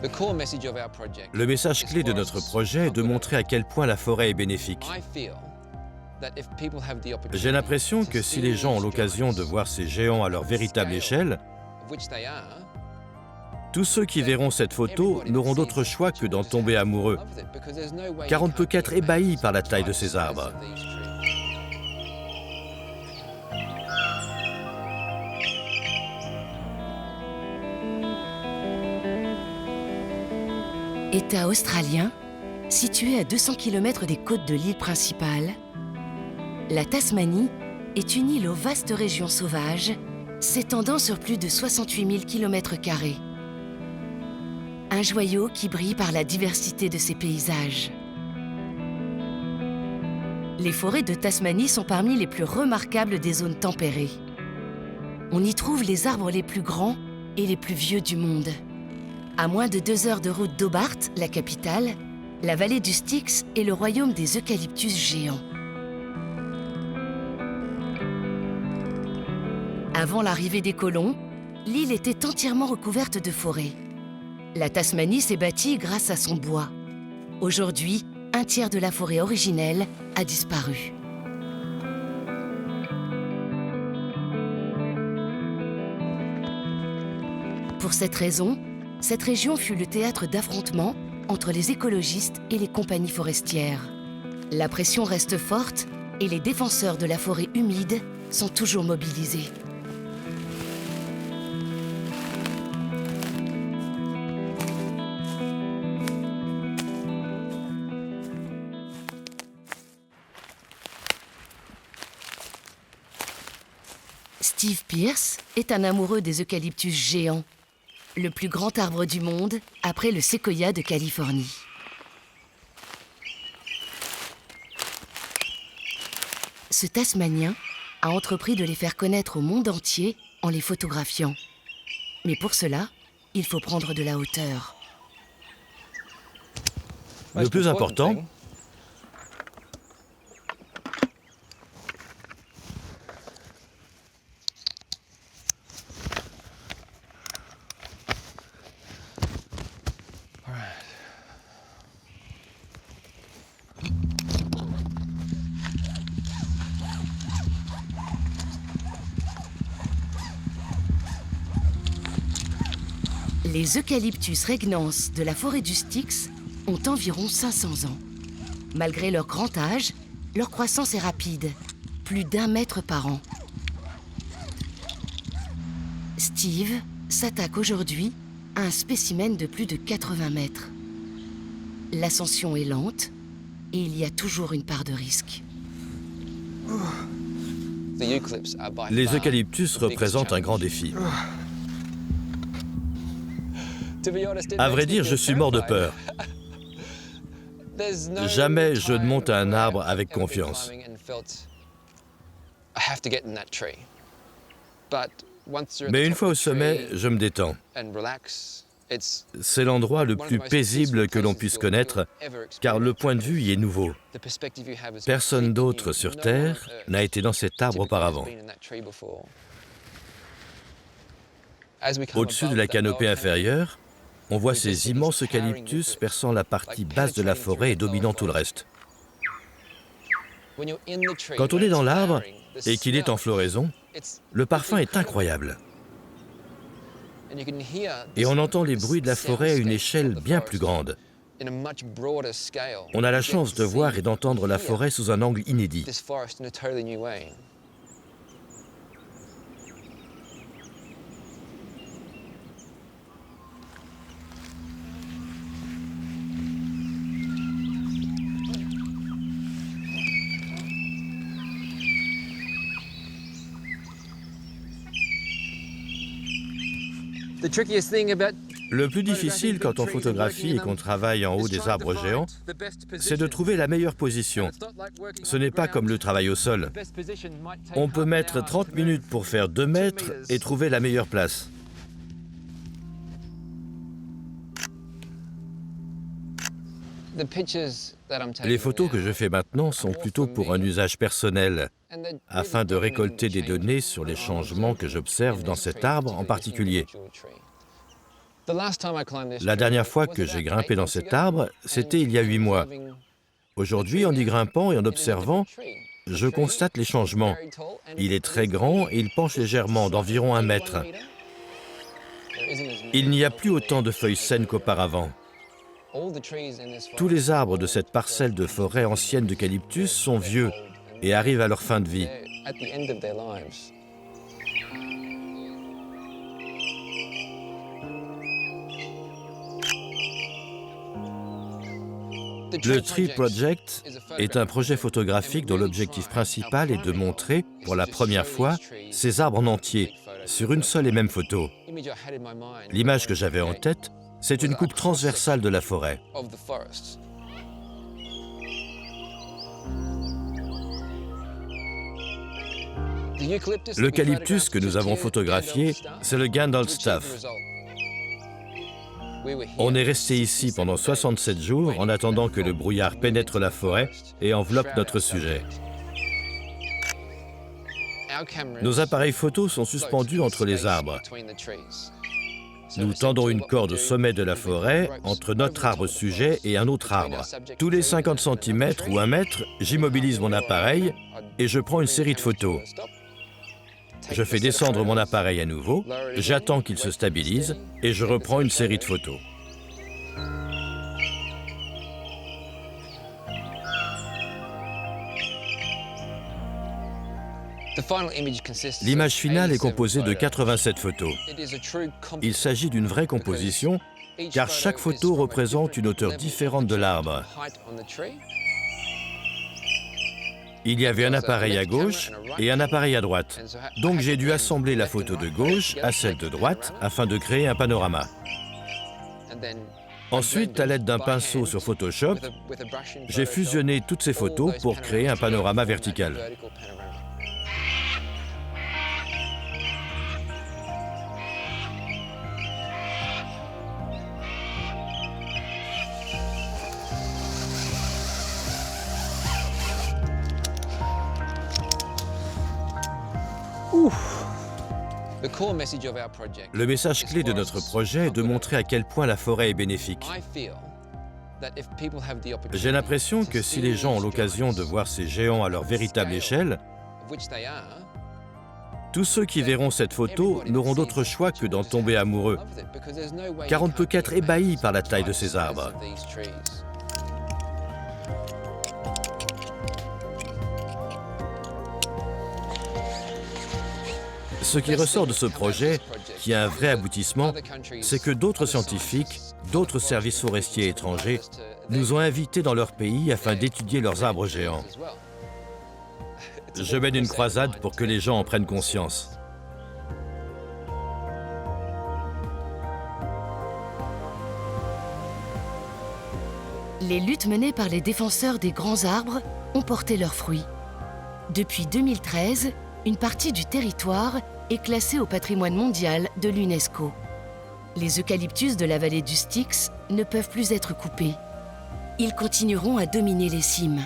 Le message clé de notre projet est de montrer à quel point la forêt est bénéfique. J'ai l'impression que si les gens ont l'occasion de voir ces géants à leur véritable échelle, tous ceux qui verront cette photo n'auront d'autre choix que d'en tomber amoureux, car on ne peut qu'être ébahi par la taille de ces arbres. État australien, situé à 200 km des côtes de l'île principale, la Tasmanie est une île aux vastes régions sauvages, s'étendant sur plus de 68 000 km². Un joyau qui brille par la diversité de ses paysages. Les forêts de Tasmanie sont parmi les plus remarquables des zones tempérées. On y trouve les arbres les plus grands et les plus vieux du monde. À moins de 2 heures de route d'Hobart, la capitale, la vallée du Styx est le royaume des eucalyptus géants. Avant l'arrivée des colons, l'île était entièrement recouverte de forêts. La Tasmanie s'est bâtie grâce à son bois. Aujourd'hui, un tiers de la forêt originelle a disparu. Pour cette raison, cette région fut le théâtre d'affrontements entre les écologistes et les compagnies forestières. La pression reste forte et les défenseurs de la forêt humide sont toujours mobilisés. Steve Pearce est un amoureux des eucalyptus géants, le plus grand arbre du monde après le séquoia de Californie. Ce Tasmanien a entrepris de les faire connaître au monde entier en les photographiant. Mais pour cela, il faut prendre de la hauteur. Le plus important, les Eucalyptus regnans de la forêt du Styx ont environ 500 ans. Malgré leur grand âge, leur croissance est rapide, plus d'1 mètre par an. Steve s'attaque aujourd'hui à un spécimen de plus de 80 mètres. L'ascension est lente et il y a toujours une part de risque. les eucalyptus représentent un grand défi. À vrai dire, je suis mort de peur. Jamais je ne monte à un arbre avec confiance. Mais une fois au sommet, je me détends. C'est l'endroit le plus paisible que l'on puisse connaître, car le point de vue y est nouveau. Personne d'autre sur Terre n'a été dans cet arbre auparavant. Au-dessus de la canopée inférieure, on voit ces immenses eucalyptus perçant la partie basse de la forêt et dominant tout le reste. Quand on est dans l'arbre et qu'il est en floraison, le parfum est incroyable. Et on entend les bruits de la forêt à une échelle bien plus grande. On a la chance de voir et d'entendre la forêt sous un angle inédit. Le plus difficile quand on photographie et qu'on travaille en haut des arbres géants, c'est de trouver la meilleure position. Ce n'est pas comme le travail au sol. On peut mettre 30 minutes pour faire 2 mètres et trouver la meilleure place. Les photos que je fais maintenant sont plutôt pour un usage personnel, afin de récolter des données sur les changements que j'observe dans cet arbre en particulier. La dernière fois que j'ai grimpé dans cet arbre, c'était il y a 8 mois. Aujourd'hui, en y grimpant et en observant, je constate les changements. Il est très grand et il penche légèrement d'environ 1 mètre. Il n'y a plus autant de feuilles saines qu'auparavant. Tous les arbres de cette parcelle de forêt ancienne d'eucalyptus sont vieux et arrivent à leur fin de vie. Le Tree Project est un projet photographique dont l'objectif principal est de montrer, pour la première fois, ces arbres en entier, sur une seule et même photo. L'image que j'avais en tête, c'est une coupe transversale de la forêt. L'eucalyptus que nous avons photographié, c'est le Gandalstaff. On est resté ici pendant 67 jours en attendant que le brouillard pénètre la forêt et enveloppe notre sujet. Nos appareils photos sont suspendus entre les arbres. Nous tendons une corde au sommet de la forêt entre notre arbre sujet et un autre arbre. Tous les 50 cm ou 1 mètre, j'immobilise mon appareil et je prends une série de photos. Je fais descendre mon appareil à nouveau, j'attends qu'il se stabilise et je reprends une série de photos. L'image finale est composée de 87 photos. Il s'agit d'une vraie composition, car chaque photo représente une hauteur différente de l'arbre. Il y avait un appareil à gauche et un appareil à droite. Donc j'ai dû assembler la photo de gauche à celle de droite afin de créer un panorama. Ensuite, à l'aide d'un pinceau sur Photoshop, j'ai fusionné toutes ces photos pour créer un panorama vertical. Le message clé de notre projet est de montrer à quel point la forêt est bénéfique. J'ai l'impression que si les gens ont l'occasion de voir ces géants à leur véritable échelle, tous ceux qui verront cette photo n'auront d'autre choix que d'en tomber amoureux, car on ne peut qu'être ébahi par la taille de ces arbres. Ce qui ressort de ce projet, qui a un vrai aboutissement, c'est que d'autres scientifiques, d'autres services forestiers étrangers nous ont invités dans leur pays afin d'étudier leurs arbres géants. Je mène une croisade pour que les gens en prennent conscience. Les luttes menées par les défenseurs des grands arbres ont porté leurs fruits. Depuis 2013, une partie du territoire est classée au patrimoine mondial de l'UNESCO. Les eucalyptus de la vallée du Styx ne peuvent plus être coupés. Ils continueront à dominer les cimes.